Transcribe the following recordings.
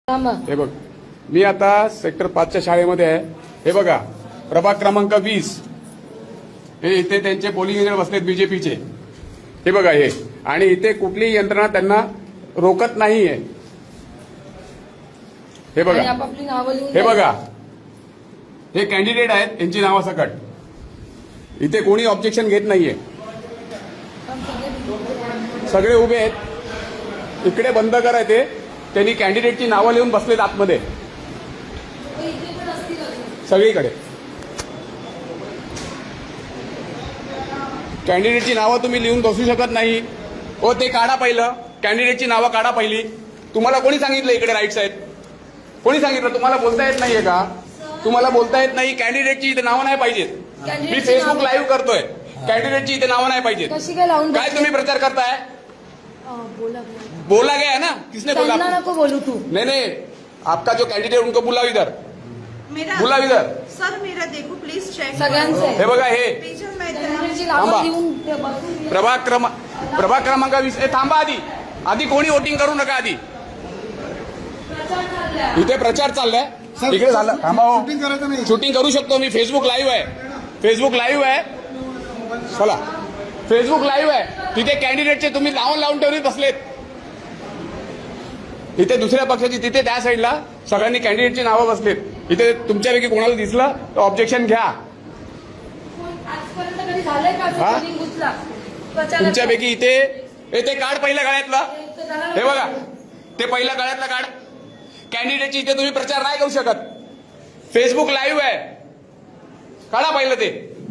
हे बघ, मी आता सेक्टर 5च्या शाळेमध्ये आहे. हे बघा, प्रभाग क्रमांक 20. हे इथे त्यांचे पोलिंग एजंट बसलेत बीजेपीचे. हे बघा हे, आणि इथे कुठलीही यंत्रणा त्यांना रोकत नाहीये. हे बघा, हे बघा, हे कॅन्डिडेट आहेत, यांची नावासकट. इथे कोणी ऑब्जेक्शन घेत नाहीये. सगळे उभे आहेत. इकडे बंद करायचे. त्यांनी कॅन्डिडेटची नावं लिहून बसलेत आतमध्ये सगळीकडे. कॅन्डिडेटची नावं तुम्ही लिहून बसू शकत नाही. हो, ते काढा पहिलं. कॅन्डिडेटची नावं काढा पहिली. तुम्हाला कोणी सांगितलं इकडे राईट्स आहेत? कोणी सांगितलं? तुम्हाला बोलता येत नाहीये का? तुम्हाला बोलता येत नाही? कॅन्डिडेटची इथे नावं नाही पाहिजेत. मी फेसबुक लाईव्ह करतोय. कॅन्डिडेटची इथे नावं नाही पाहिजेत. काय तुम्ही प्रचार करताय? बोला गया है ना? किसने बोला? नको बोलू तू. नहीं, आपका जो कैंडिडेट उनको बुलाओ इधर. बुला इधर. सर मेरा देखो प्लीज चेक. सगळ्यांचे हे बघा, हे थांबा. प्रभाग क्रमांक 20. थांबा आधी कोणी वोटिंग करू नका. आधी इथे प्रचार चाललाय. इकडे झालं. थांबा, शूटिंग करू शकतो मी. फेसबुक लाईव्ह आहे. चला, फेसबुक लाईव्ह आहे. तिथे कॅन्डिडेटचे तुम्ही लावून ठेवले बसलेत. इथे दुसऱ्या पक्षाची, तिथे त्या साईडला सगळ्यांनी कॅन्डिडेटची नावं बसलेत. इथे तुमच्यापैकी कोणाला दिसलं तर ऑब्जेक्शन घ्या. तुमच्यापैकी इथे ते काढ पहिल्या गाळ्यातलं. हे बघा, ते पहिल्या गाळ्यातलं काढ. कॅन्डिडेटची इथे तुम्ही प्रचार नाही करू शकत. फेसबुक लाईव्ह आहे. काढा पहिलं ते.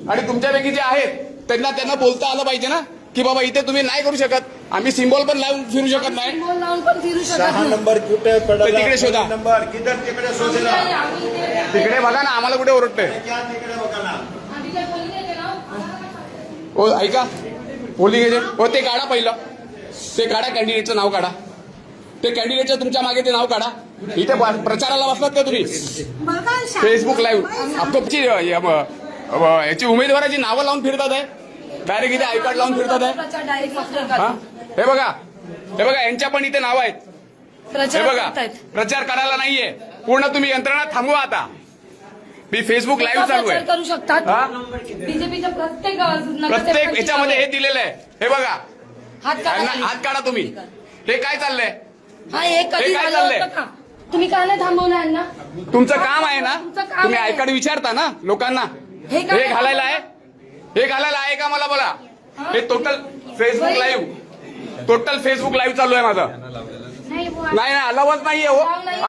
आणि तुमच्यापैकी जे आहेत त्यांना बोलता आलं पाहिजे ना, की बाबा इथे तुम्ही नाही करू शकत. आम्ही सिम्बॉल पण लावून फिरू शकत नाही. नंबर कुठे पडला? तिकडे शोधा. नंबर किधर? तिकडे शोधला. तिकडे बघा ना, आम्हाला कुठे ओरडतंय? तिकडे बघा ना. ओ ऐका, पोलिंग एजंट. हो, ते काढा पहिलं. ते काढा, कॅन्डिडेटचं नाव काढा. ते कॅन्डिडेटचं तुमच्या मागे ते नाव काढा. इथे प्रचाराला बसलात का तुम्ही? Facebook live. आपची याची उमेदवाराची नावं लावून फिरतात आहे. डायरेक्ट इथे आय कार्ड लावून फिरतात आहे. हे बघा, यांच्या पण इथे नावं आहेत. हे बघा, प्रचार करायला नाहीये. पूर्ण तुम्ही यंत्रणा थांबवा आता. मी फेसबुक लाईव्ह चालू आहे. करू शकतात. बीजेपीच्या प्रत्येक याच्यामध्ये हे दिलेलं आहे. हे बघा, हात काढा तुम्ही. हे काय चाललंय? हे काय चाललंय? तुम्ही का नाही थांबवलं यांना? तुमचं काम आहे ना. तुम्ही आय कार्ड विचारता ना लोकांना. हे घालायला आहे. हे घालायला आहे का मला बोला. हे टोटल फेसबुक लाईव्ह चालू आहे माझं. नाही, अलावच नाहीये. हो,